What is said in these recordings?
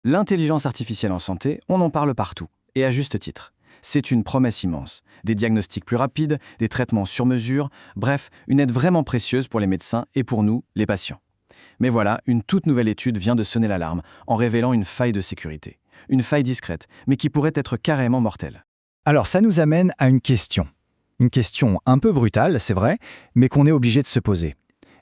L'intelligence artificielle en santé, on en parle partout, et à juste titre. C'est une promesse immense. Des diagnostics plus rapides, des traitements sur mesure, bref, une aide vraiment précieuse pour les médecins et pour nous, les patients. Mais voilà, une toute nouvelle étude vient de sonner l'alarme en révélant une faille de sécurité. Une faille discrète, mais qui pourrait être carrément mortelle. Alors ça nous amène à une question. Une question un peu brutale, c'est vrai, mais qu'on est obligé de se poser.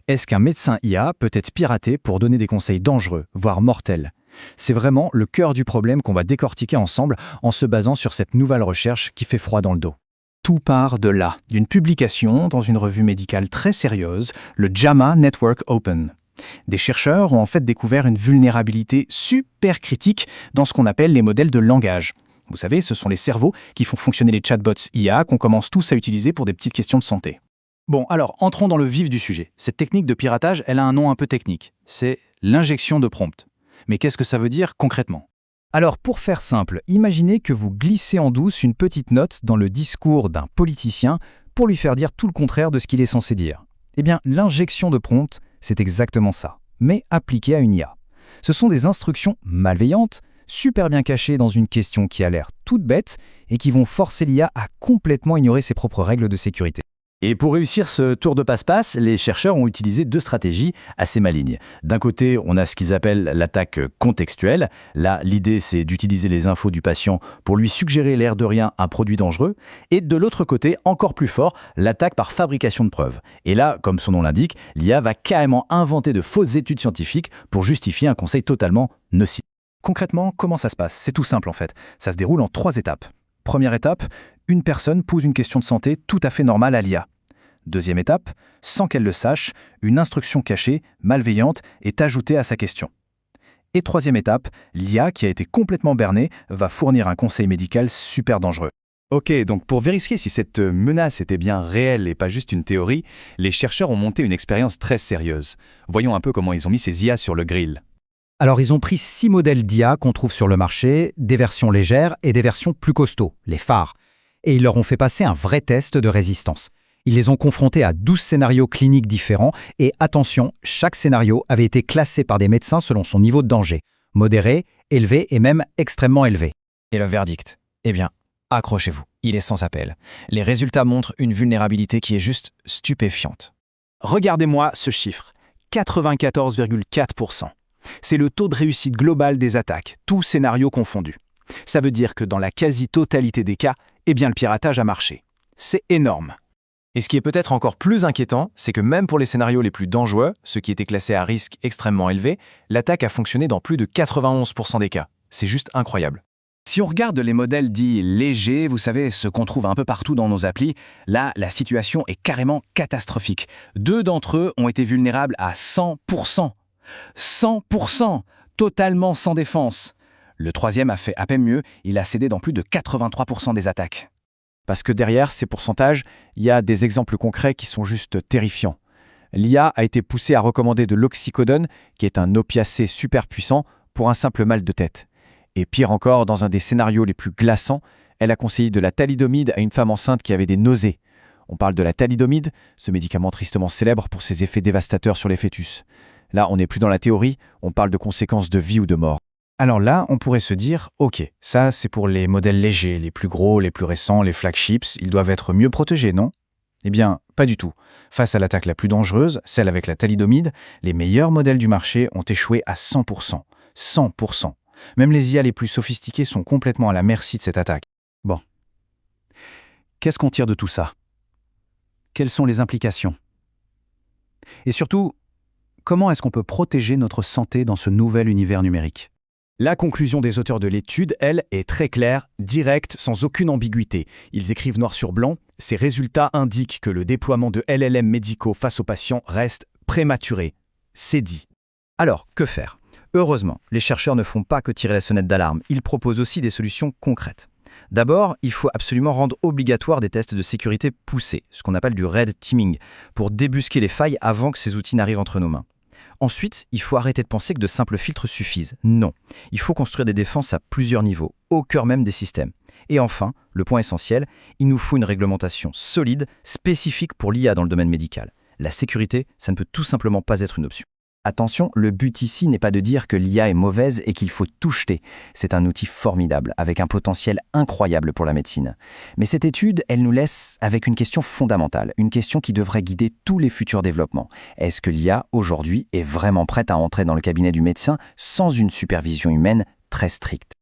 Est-ce qu'un médecin IA peut être piraté pour donner des conseils dangereux, voire mortels ? C'est vraiment le cœur du problème qu'on va décortiquer ensemble en se basant sur cette nouvelle recherche qui fait froid dans le dos. Tout part de là, d'une publication dans une revue médicale très sérieuse, le JAMA Network Open. Des chercheurs ont en fait découvert une vulnérabilité super critique dans ce qu'on appelle les modèles de langage. Vous savez, ce sont les cerveaux qui font fonctionner les chatbots IA qu'on commence tous à utiliser pour des petites questions de santé. Bon, alors, entrons dans le vif du sujet. Cette technique de piratage, elle a un nom un peu technique. C'est l'injection de prompt. Mais qu'est-ce que ça veut dire concrètement ? Alors, pour faire simple, imaginez que vous glissez en douce une petite note dans le discours d'un politicien pour lui faire dire tout le contraire de ce qu'il est censé dire. Eh bien, l'injection de prompt, c'est exactement ça, mais appliqué à une IA. Ce sont des instructions malveillantes, super bien cachées dans une question qui a l'air toute bête et qui vont forcer l'IA à complètement ignorer ses propres règles de sécurité. Et pour réussir ce tour de passe-passe, les chercheurs ont utilisé deux stratégies assez malignes. D'un côté, on a ce qu'ils appellent l'attaque contextuelle. Là, l'idée, c'est d'utiliser les infos du patient pour lui suggérer l'air de rien un produit dangereux. Et de l'autre côté, encore plus fort, l'attaque par fabrication de preuves. Et là, comme son nom l'indique, l'IA va carrément inventer de fausses études scientifiques pour justifier un conseil totalement nocif. Concrètement, comment ça se passe ? C'est tout simple en fait. Ça se déroule en 3 étapes. Première étape, une personne pose une question de santé tout à fait normale à l'IA. Deuxième étape, sans qu'elle le sache, une instruction cachée, malveillante, est ajoutée à sa question. Et troisième étape, l'IA, qui a été complètement bernée, va fournir un conseil médical super dangereux. Ok, donc pour vérifier si cette menace était bien réelle et pas juste une théorie, les chercheurs ont monté une expérience très sérieuse. Voyons un peu comment ils ont mis ces IA sur le grill. Alors ils ont pris 6 modèles d'IA qu'on trouve sur le marché, des versions légères et des versions plus costauds, les phares. Et ils leur ont fait passer un vrai test de résistance. Ils les ont confrontés à 12 scénarios cliniques différents et attention, chaque scénario avait été classé par des médecins selon son niveau de danger, modéré, élevé et même extrêmement élevé. Et le verdict ? Eh bien, accrochez-vous, il est sans appel. Les résultats montrent une vulnérabilité qui est juste stupéfiante. Regardez-moi ce chiffre, 94,4%. C'est le taux de réussite global des attaques, tous scénarios confondus. Ça veut dire que dans la quasi-totalité des cas, eh bien le piratage a marché. C'est énorme. Et ce qui est peut-être encore plus inquiétant, c'est que même pour les scénarios les plus dangereux, ceux qui étaient classés à risque extrêmement élevé, l'attaque a fonctionné dans plus de 91% des cas. C'est juste incroyable. Si on regarde les modèles dits légers, vous savez, ceux qu'on trouve un peu partout dans nos applis, là, la situation est carrément catastrophique. 2 d'entre eux ont été vulnérables à 100%. 100%, totalement sans défense. Le troisième a fait à peine mieux, il a cédé dans plus de 83% des attaques. Parce que derrière ces pourcentages, il y a des exemples concrets qui sont juste terrifiants. L'IA a été poussée à recommander de l'oxycodone, qui est un opiacé super puissant, pour un simple mal de tête. Et pire encore, dans un des scénarios les plus glaçants, elle a conseillé de la thalidomide à une femme enceinte qui avait des nausées. On parle de la thalidomide, ce médicament tristement célèbre pour ses effets dévastateurs sur les fœtus. Là, on n'est plus dans la théorie, on parle de conséquences de vie ou de mort. Alors là, on pourrait se dire, ok, ça c'est pour les modèles légers, les plus gros, les plus récents, les flagships, ils doivent être mieux protégés, non ? Eh bien, pas du tout. Face à l'attaque la plus dangereuse, celle avec la thalidomide, les meilleurs modèles du marché ont échoué à 100%. 100%. Même les IA les plus sophistiqués sont complètement à la merci de cette attaque. Bon. Qu'est-ce qu'on tire de tout ça ? Quelles sont les implications ? Et surtout, comment est-ce qu'on peut protéger notre santé dans ce nouvel univers numérique ? La conclusion des auteurs de l'étude, elle, est très claire, directe, sans aucune ambiguïté. Ils écrivent noir sur blanc, ces résultats indiquent que le déploiement de LLM médicaux face aux patients reste prématuré. C'est dit. Alors, que faire ? Heureusement, les chercheurs ne font pas que tirer la sonnette d'alarme, ils proposent aussi des solutions concrètes. D'abord, il faut absolument rendre obligatoire des tests de sécurité poussés, ce qu'on appelle du red teaming, pour débusquer les failles avant que ces outils n'arrivent entre nos mains. Ensuite, il faut arrêter de penser que de simples filtres suffisent. Non, il faut construire des défenses à plusieurs niveaux, au cœur même des systèmes. Et enfin, le point essentiel, il nous faut une réglementation solide, spécifique pour l'IA dans le domaine médical. La sécurité, ça ne peut tout simplement pas être une option. Attention, le but ici n'est pas de dire que l'IA est mauvaise et qu'il faut tout jeter. C'est un outil formidable, avec un potentiel incroyable pour la médecine. Mais cette étude, elle nous laisse avec une question fondamentale, une question qui devrait guider tous les futurs développements. Est-ce que l'IA, aujourd'hui, est vraiment prête à entrer dans le cabinet du médecin sans une supervision humaine très stricte ?